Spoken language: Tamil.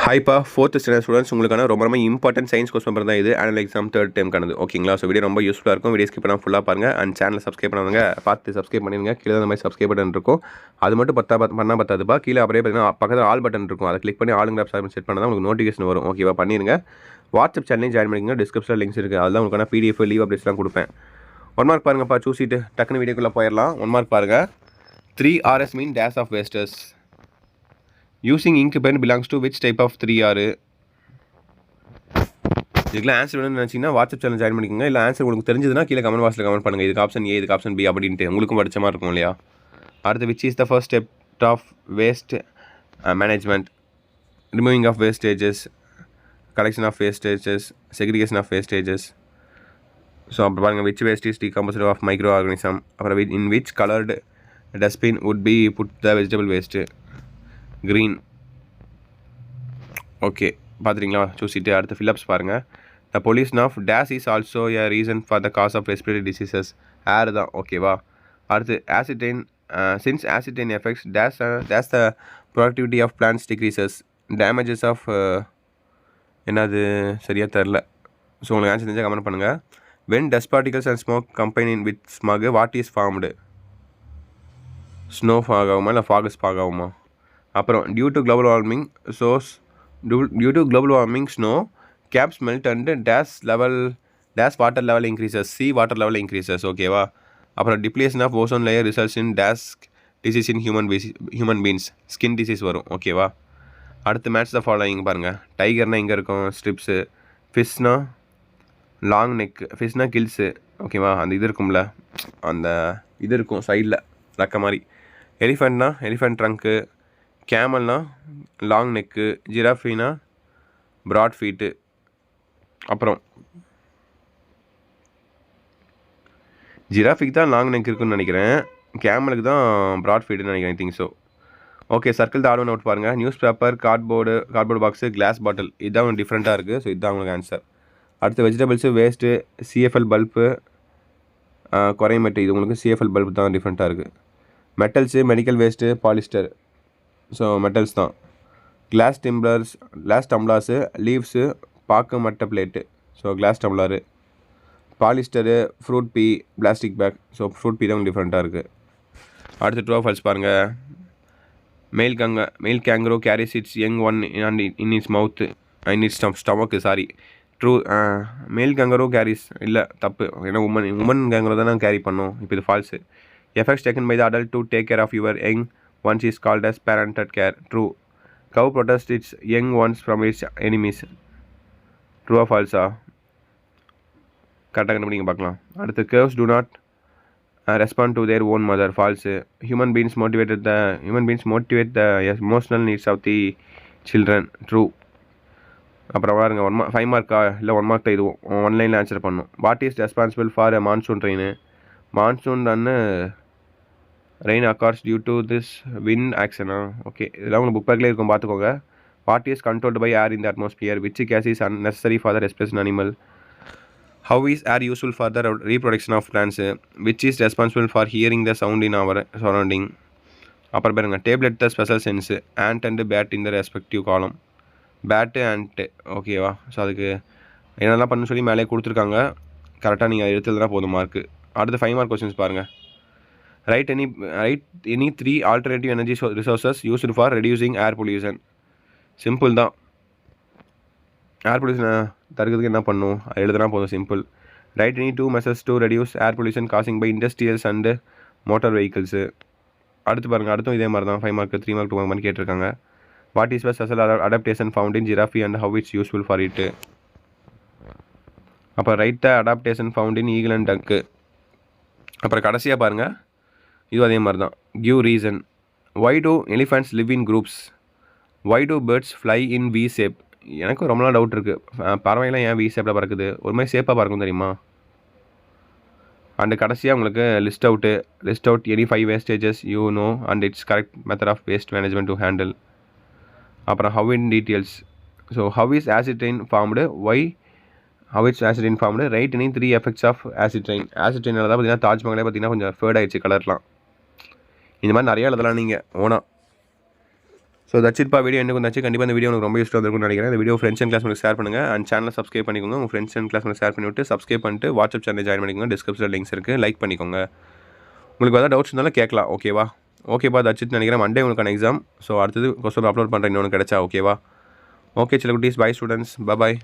ஹைப்பா 4th ஸ்டாண்டர்ட் ஸ்டூடெண்ட்ஸ் உங்களுக்கான ரொம்ப இம்பார்ட்டன்ட் சயின்ஸ் கொஸ்டின் பேப்பர் தான் இது. Annual exam 3rd டைம்க்கானது. ஓகேங்களா? ஸோ வீடியோ ரொம்ப யூஸ்ஃபுல்லாக இருக்கும். வீடியோ ஸ்கிப் பண்ணாமல் ஃபுல்லாக பாருங்கள். அண்ட் சேனலை சப்ஸ்கிரைப் பண்ணாதவங்க பார்த்து சப்ஸ்கிரைப் பண்ணிடுங்க. கீழே அந்த மாதிரி சப்ஸ்கிரைப் பட்டன் இருக்கும். அது மட்டும் பண்ணால் பத்தாதுப்பா. கீழே அப்படியே பார்த்தீங்கன்னா பக்கத்தில் ஆல் பட்டன் இருக்கும். அதை கிளிக் பண்ணி ஆளுங்கிற ஆப்ஷன் செட் பண்ணால் தான் உங்களுக்கு நோட்டிஃபிகேஷன் வரும். ஓகேவா? பண்ணிடுங்க. வாட்ஸ்அப் சேனலையும் ஜாயின் பண்ணிக்கங்க. டிஸ்கிரிப்ஷனில் லிங்க்ஸ் இருக்குது. அதெல்லாம் உங்களுக்கான PDF லீவ் அப்டேட்ஸ்லாம் கொடுப்பேன். 1 மார்க் பாருங்கப்பா. சூசிட்டு டக்குன்னு வீடியோக்குள்ளே போயிடலாம். 1 மார்க் பாருங்கள். 3Rs mean dash of wastes. Using ink pen belongs to which type of 3R? இதுக்கெல்லாம் ஆன்சர் வேணும்னு நினச்சிங்கன்னா வாட்ஸ்அப் சேனல் ஜாயின் பண்ணிக்கோங்க. இல்லை ஆன்சர் உங்களுக்கு தெரிஞ்சதுன்னா கீழே கமெண்ட் பாக்ஸில் கமெண்ட் பண்ணுங்கள். இதுக்கு ஆப்ஷன் A, இதுக்கு ஆப்ஷன் B அப்படின்ட்டு உங்களுக்கும் படிச்ச மாதிரி இருக்கும் இல்லையா? அடுத்து which is the first step of waste management? Removing of wastages, collection of wastages, segregation of wastages. So அப்புறம் பாருங்கள், which waste is decomposed of micro organism. அப்புறம் in which coloured dustbin would be put the vegetable waste? green. Okay, பார்த்துட்டிங்களா? சூசிட்டு அடுத்து ஃபில்லப்ஸ் பாருங்கள். The pollution of this is also a reason for the cause of respiratory diseases. Air தான். ஓகேவா? அடுத்து acid rain. Since acid rain effects this the productivity of plants decreases. Damages of என்னது சரியாக தெரில. ஸோ உங்களுக்கு ஆன்சர் தெரிஞ்சால் கமெண்ட் பண்ணுங்கள். When dust particles and smoke combine with smog what is formed? Snow fog ஆகுமா இல்லை ஃபாகஸ் ஃபாக் ஆகுமா? அப்புறம் due to global warming snow caps melt and this water level increases. Sea water level increases. ஓகேவா? அப்புறம் depletion of ozone layer results in days disease in human beans. Skin disease வரும். ஓகேவா? அடுத்து மேட்ச் த ஃபாலோயிங் பாருங்கள். டைகர்னால் இங்கே இருக்கும் ஸ்ட்ரிப்ஸு. ஃபிஷ்னா லாங் நெக். ஃபிஷ்னா கில்ஸு. ஓகேவா? அந்த இது இருக்கும்ல, அந்த இது இருக்கும் சைடில் ரக்க மாதிரி. எலிஃபெண்ட்னா எலிஃபெண்ட் ட்ரங்க்கு. கேமல்னா லாங் நெக்கு. ஜிராஃபினா ப்ராட் ஃபீட்டு. அப்புறம் ஜிராஃபிக்கு தான் லாங் நெக் இருக்குன்னு நினைக்கிறேன். கேமலுக்கு தான் ப்ராட் ஃபீட்டுன்னு நினைக்கிறேன். Think so. Okay, circle the odd one out பாருங்கள். Newspaper, cardboard box, glass bottle. இதுதான் டிஃப்ரெண்ட்டாக இருக்குது. ஸோ இதுதான் உங்களுக்கு ஆன்சர். அடுத்து வெஜிடபிள்ஸு, வேஸ்ட்டு, CFL பல்ப்பு, குறைமட்டு. இது உங்களுக்கு CFL பல்ப் தான் டிஃப்ரெண்ட்டாக இருக்குது. Metals, medical waste, polyester. So metals தான். கிளாஸ் டம்ளர்ஸு, லீவ்ஸு, பாக்கு மட்டை plate. So glass tumbler. Polyester, fruit peel, plastic bag. So fruit peel தான் டிஃப்ரெண்ட்டாக இருக்குது. அடுத்து ட்ரூ ஆர் ஃபால்ஸ் பாருங்கள். Male kangaroo carries its young one and in its mouth in its stomach. Sorry, true. Male kangaroo carries இல்லை, தப்பு. ஏன்னா உமன் கேங்கரோ தான் கேரி பண்ணோம். இப்போ இது false. Efforts taken by the adult to take care of your young ones is called as parented care. True. Cow protects its young ones from its enemies. ட்ரூவா ஃபால்ஸா? கரெக்டாக கண்டுபிடிங்க பார்க்கலாம். அடுத்து calves do not respond to their own mother. False. Human beings motivate the emotional needs of the children. True. அப்புறம் பாருங்க, 5 மார்க்கா இல்லை 1 மார்க் தான். இதுவும் 1 லைனில் ஆன்சர் பண்ணும். What is responsible for monsoon rain? Monsoon rain occurs due to this wind ஆக்ஷனா? ஓகே, இதெல்லாம் உங்களுக்கு புக் பேக்லேயே இருக்கும், பார்த்துக்கோங்க. What is controlled by air in the atmosphere? Which gas is unnecessary for the respiration animal? How is air useful for the reproduction of plants? Which is responsible for hearing the sound in our surrounding? அப்புறம் பாருங்க, tablet the special sense. Ant and bat in the respective காலம். Bat and. ஓகேவா? ஸோ அதுக்கு என்னெல்லாம் பண்ணு சொல்லி மேலே கொடுத்துருக்காங்க. கரெக்டாக நீங்கள் எடுத்துதான் போதும் மார்க்கு. அடுத்து 5 மார்க் கொஸ்டின்ஸ் பாருங்கள். Right any 3 alternative energy resources used for reducing air pollution. Simple தான். ஏர் பொல்யூஷனை தடுக்கிறதுக்கு என்ன பண்ணும்? அது எழுதுனா போதும். Simple. Right any 2 measures to reduce air pollution causing by industrials and motor vehicles. அடுத்து பாருங்கள், அடுத்தும் இதே மாதிரி தான். 5 மார்க் 3 மார்க் 2 மார்க் கேட்டிருக்காங்க. What is special adaptation found in giraffe and how it's useful for it? அப்புறம் right the adaptation found in eagle and duck. அப்புறம் கடைசியாக பாருங்கள், இதுவும் அதே மாதிரி தான். Give reason. Why do elephants live in groups? Why do birds fly in V shape? எனக்கு ரொம்ப நாள் டவுட் இருக்குது. பறவைலாம் ஏன் வி ஷேப்பில் பறக்குது? ஒரு மாதிரி ஷேப்பாக பறக்கும் தெரியுமா? அண்டு கடைசியாக உங்களுக்கு list out any 5 wastages you know and its correct method of waste management to handle. அப்புறம் how in details. So how is acid rain formed? How its acid rain formed? Write any 3 effects of acid rain. Acid ரெயினால தான் பார்த்தீங்கன்னா தாஜ்மஹாலே பார்த்தீங்கன்னா கொஞ்சம் ஃபேட் ஆகிடுச்சு கலர்லாம். இந்த மாதிரி நிறையா எழுதலாம் நீங்கள் ஓனா. So that's இட்பா. வீடியோ எனக்கு வந்தாச்சு. கண்டிப்பாக இந்த வீடியோ உங்களுக்கு ரொம்ப யூஸ்ஃபுல்லாக இருக்கும்னு நினைக்கிறேன். இந்த video friends and class share பண்ணுங்கள். அண்ட் சேனலை சப்ஸ்கிரைப் பண்ணிக்கோங்க. உங்கள் ஃப்ரெண்ட்ஸ் அண்ட் கிளாஸ் ஷேர் பண்ணிவிட்டு சப்ஸ்கிரைப் பண்ணிட்டு வாட்ஸ்அப் சேனல் ஜாயின் பண்ணிக்கோங்க. டிஸ்கிரிப்ஷனில் லிங்க்ஸ் இருக்குது. லைக் பண்ணிக்கோங்க. உங்களுக்கு ஏதாவது டவுட்ஸ் இருந்தாலும் கேட்கலாம். ஓகேவா தட்ஸ் இட் நினைக்கிறேன். மண்டே உங்களுக்கான எக்ஸாம். ஸோ அடுத்தது கொஸ்டின் அப்லோட் பண்ணுறேன் இன்னொன்று கிடச்சா. ஓகே சில குட்டீஸ். Bye students. பாய்.